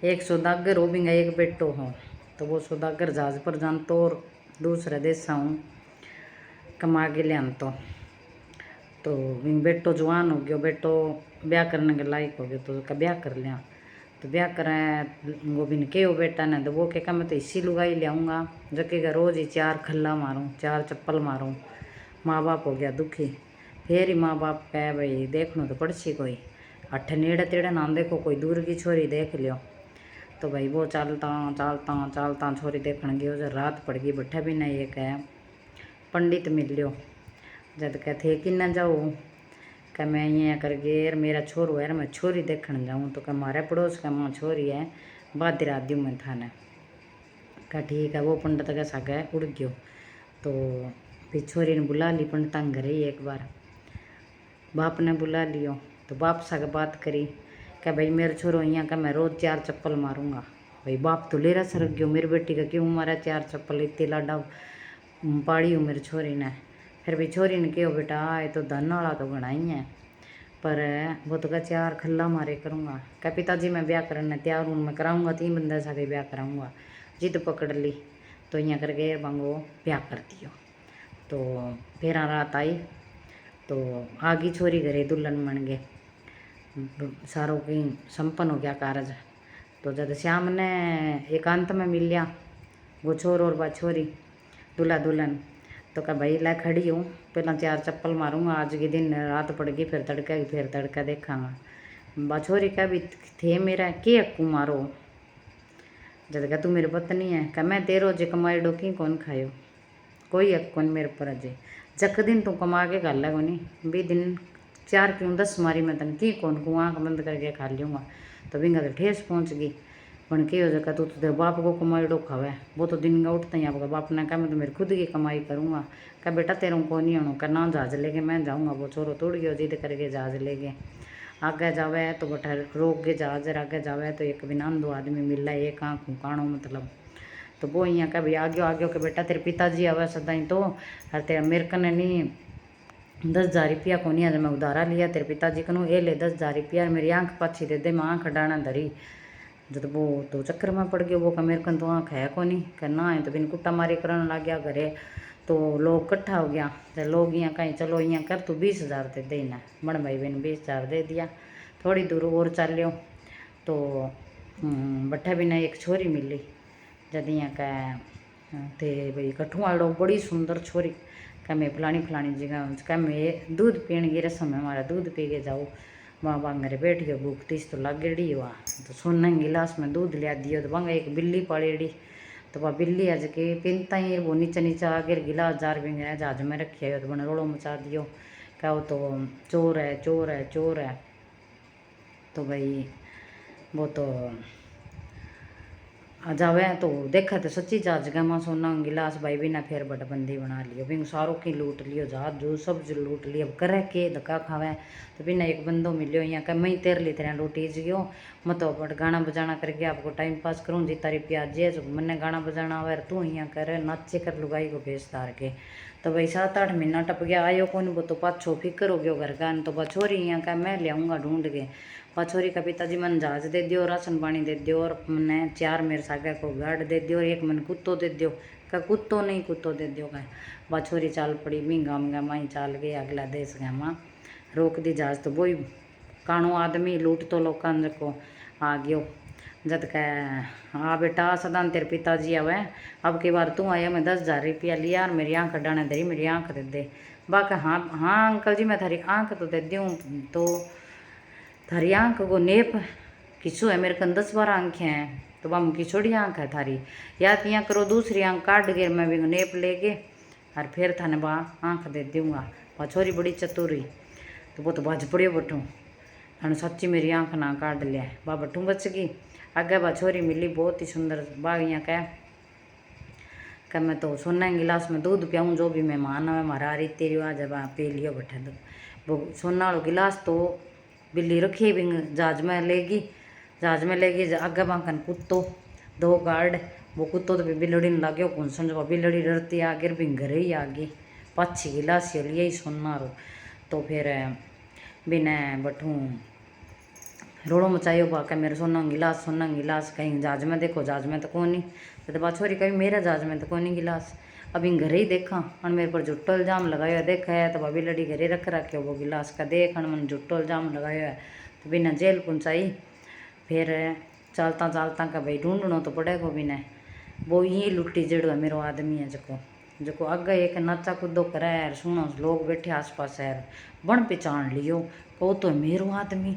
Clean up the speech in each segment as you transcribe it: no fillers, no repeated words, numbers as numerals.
एक सौदागर हो बिंगा एक बेटो हो। तो वो सौदागर जहाज पर जान तो और दूसरे देश हूँ कमा के लिया तो बिंग बेटो जवान हो गयो, बेटो ब्याह करने के लायक हो गयो तो उसका ब्याह कर लिया। तो ब्याह कराया वो बिन के हो बेटा ने तो वो कह मैं तो इसी लुगाई लियाऊँगा जकेगा रोज ही 4 खल्ला मारूँ 4 चप्पल मारूँ। माँ बाप हो गया दुखी। फिर ही माँ बाप कह भाई देखना तो पड़सी कोई अठ नेड़े तेड़े नाम देखो कोई दूर की छोरी देख लियो। तो भाई वो चालता चालता चालता छोरी देखने गयो जब रात पड़ गई बैठा भी नहीं एक है पंडित मिल लियो। जद कहते कि न जाओ क्या मैं यहाँ कर गए मेरा छोरो है मैं छोरी देखने जाऊँ तो क्या हमारे पड़ोस का माँ छोरी है बात रात दूँ मैं थाने क्या ठीक है। वो पंडित का सागा उड़ गयो तो फिर छोरी ने बुला ली पंडिता घर ही एक बार बाप ने बुला लियो। तो बाप सा बात करी क्या भाई मेरे छोरो यहाँ का मैं रोज़ 4 चप्पल मारूंगा। भाई बाप तो लेरा सरक गयो मेरी बेटी का क्यों मारा 4 चप्पल इतनी लाडा पाड़ी हूँ मेरी छोरी ने। फिर भी छोरी ने कहो बेटा ये तो धन वाला तो बना ही है पर वो तो क्या 4 खल्ला मारे करूँगा। क्या पिताजी मैं ब्याह करने तैयार हूँ मैं कराऊँगा 3 बंदे साथ ब्याह कराऊँगा। जिद पकड़ ली तो यहाँ करके बांगो ब्याह कर दियो। तो फिर रात आई तो आगी छोरी घरे दुल्हन बन गए सारों की संपन्न हो गया कारज। तो जब श्याम ने एकांत में मिल लिया वो छोर और बा छोरी दूल्हा दुल्हन तो क्या भाई ला खड़ी हूँ पहला 4 चप्पल मारूंगा आज के दिन रात पड़ गई फिर तड़का देखांगा। बा छोरी का भी थे मेरा के अक्कू मारो जद का तू मेरी पत्नी है क्या मैं तेरो जे कमाई डोकी कौन खायो कोई हक कौन मेरे पर अजय जक दिन तू कमा के खा ला कोनी बी दिन 4 क्यों 10 मारी मैं तन की कौन को आँख बंद करके खा लूँगा। तो बिंगा तो ठेस पहुँच गई बन के हो जगह तू तो तेरे बाप को कमाई डो खावे वो तो दिन का उठता ही आपका बाप ने कहा मैं तो मेरी खुद की कमाई करूँगा। क्या बेटा तेरों को नहीं आना क्या ना जहाज लेके मैं जाऊँगा। वो छोरो तोड़ गयो जिद करके जहाज लेके आगे जावे तो बटा रोक के जहाज आगे जावे तो एक बिना दो आदमी मिल रहा एक आँख काणो मतलब। तो वो यहाँ का भी आगे आगे के बेटा तेरे पिताजी आवे सदाई तो अरे तेरा मेरे कने नहीं 10,000 रुपया को नहीं आज मैं उधारा लिया तेरे पिताजी कनु ए ले 10,000 रुपया मेरी आँख पाछी दे दे मैं आँख डाना धरी। जब वो तो चक्कर में पड़ गया वो का मेरे कन तो आँख है को नहीं कहना है तो बिन कुट्टा मारी करने लग गया घरे। तो लोग इकट्ठा हो गया तो लोग यहाँ कहीं चलो यहाँ कर तू 20,000 दे देना बन भाई बिन 20,000 दे दिया। थोड़ी दूर और चलो तो बट्ठा बिना एक छोरी मिली जद यहाँ का थे भाई कठू आड़ो बड़ी सुंदर छोरी क्या मैं फलानी जगह क्या मैं दूध पीने की रस्म है हमारा दूध पी के जाओ वहाँ बांगरे बैठ गए भूख तीस तो लागेड़ी वहाँ तो सोना गिलास में दूध लिया दियो तो वहाँ एक बिल्ली पाड़ेड़ी तो वह बिल्ली आज के पिनता ही वो नीचे नीचे आगे गिलास जार भी गया जहाज में रखे है तो बने रोड़ो मचा दियो क्या वो तो चोर है चोर है चोर है। तो भाई वो तो जावे तो देखा तो सच्ची जहाज का मां सोना गिलास भाई बिना फिर बटबंदी बना लियो बिन सारों की लूट लियो जहाज जो सब जो लूट लियो अब करे के धक्का खावे। तो बिना एक बंदो मिलियो यहाँ का मैं तेर ली तरह लूटी गयो मैं तो बट गाना बजाना करके आपको टाइम पास करूँ जी तारी प्याज जे मैंने गाना बजाना आवे तू यहाँ कर नाचे कर लुगाई को भेज तार के। तो भाई 7-8 महीना टप गया आयो कौन वो तो पाछो फिक्र हो गयो घर का तो बछोरी यहाँ का मैं लियाऊँगा ढूंढ के। बछोरी का पिताजी मन जहाज दे दियो राशन पानी दे दियो और मैंने 4 मेरे सागे को गार्ड दे दियो और एक मन कुत्तो दे दियो का कुत्तो नहीं कुत्तो दे दियो का। बछोरी चाल पड़ी मी गाम गा माई चाल गई अगला देश गया माँ रोक दी जहाज तो वही काणो आदमी लूट तो लोग को आ गयो। जद कह हाँ बेटा सदान तेरे पिताजी आवे अब की बार तू आया मैं 10,000 रुपया लिया और मेरी आँख डाने धरी मेरी आँख दे दे बाका हाँ हाँ अंकल जी मैं थारी आँख तो दे दूँ तो थारी आँख को नेप किसो है मेरे कन 10-12 आँखें हैं तो वह मुकी छोड़ी आँख है थारी या तियाँ करो दूसरी आँख काट के मैं भी नेप लेके और फिर थाने बा आँख दे दूँगा। वह छोरी बड़ी चतुरी तो वो तो भज पड़ियो बठूँ अन सच्ची मेरी आँख ना काट लिया बा बठूँ बच गई। आगे बा छोरी मिली बहुत ही सुंदर बाग यहाँ कह मैं तो सोना गिलास में दूध पियाऊँ जो भी मेहमान है हमारा रीति रिवाज है पी लियो बैठे तो वो सोना वाला गिलास तो बिल्ली रखी भी जहाज में लेगी आगे बांकन कुत्तो 2 गार्ड वो कुत्तो तो बिलड़ी ने लाग्यो कौन समझो बिलड़ी डरती आगे भी घर ही आ गई पाछी गिलास लिए ही सोना रो। तो फिर बिना बठू रोड़ो मचाइयो बाका मेरे सोना गिलास कहीं जहाज में देखो जहाज में तो कौन नहीं तो बात छोरी कभी मेरा जहाज में तो कौन नहीं गिलास। अभी घर ही देखा और मेरे पर झुट्टो इल्जाम लगाया देखा है तो भाभी लड़ी घरे रख रखे वो गिलास का देख मन झुट्टो इल्जाम लगाया है तो बिना जेल पहुँचाई। फिर चलता चलता का भाई ढूंढनो तो पड़ेगा बिना वो यही लुट्टी जड़ो है मेरो आदमी है जो आगे एक नाचा कूदो करे यार सुनो लोग बैठे आस पास यार बन पहचान लियो वो तो मेरो आदमी।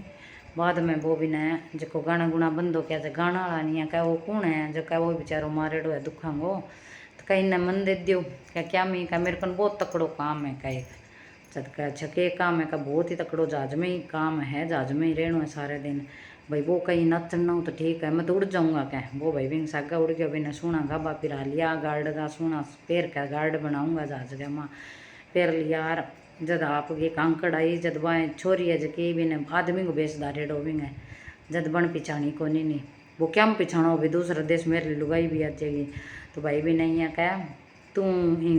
बाद में वो भी ने जो गाना गुना बंद हो गया गाना वाला नहीं है क्या वो कौन है जो क्या वो बेचारो मारेड़ो है दुखांगो तो कहीं ने मन दे दियो क्या मैं क्या मेरे को बहुत तकड़ो काम है कहीं जब कह छके काम है का बहुत ही तकड़ो जहाज में ही काम है जहाज में ही रहना है सारे दिन भाई वो कहीं नचना हो तो ठीक है मैं तो उड़ जाऊँगा क्या वो भाई भी सागा उड़ गया बिना सोना गाबा पिरा लिया गार्ड का सोना पैर का गार्ड बनाऊँगा जहाज का माँ पैर लिया यार जद आपकी कांकड़ आई जद बाएँ छोरी है जकी भी ने आदमी को बेचदारे डोबिंग है जद बन पिछानी को नहीं वो क्या हम पिछाणो भी दूसरा देश मेरे लुगाई भी आ जाएगी तो भाई भी नहीं है क्या तू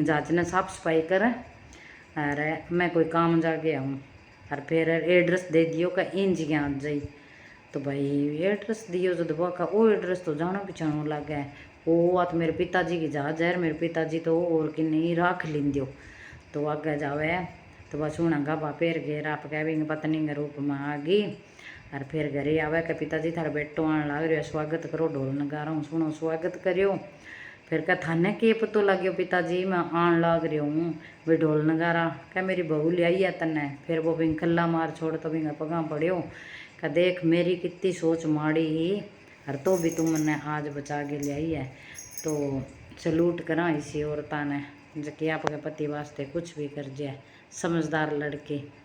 जहाज ने साफ सफाई कर अरे मैं कोई काम जा गया हूँ और फिर एड्रेस दे दियो का इन जी आ जाई तो भाई एड्रेस दियो जो दबा का वो एड्रेस तो जानो पिछाणो लगे है वो आ तो मेरे पिताजी की जहाज है मेरे पिताजी तो और कि नहीं राख लिंदियो तो आगे जावे तो बस हूँ गाबा पैर घेर आप कह भी पत्नी के रूप में आ गई और फिर घरे आवे के पिताजी थारा बेटो आने लग रहा स्वागत करो ढोल नगारा सुनो स्वागत करियो फिर क्या थाने के पतो लग्यो पिताजी मैं आन लाग रही हूँ वे ढोल नगारा क्या मेरी बहू ले आई है तन्ने फिर वो भी खल्ला मार छोड़ तो भी पगा पड़ियो क्या देख मेरी कितनी सोच माड़ी ही और तो भी तू मैंने आज बचा के ले आई है तो सलूट करा इसी औरता ने जो कि आपके पति वास्ते कुछ भी कर जाए समझदार लड़के।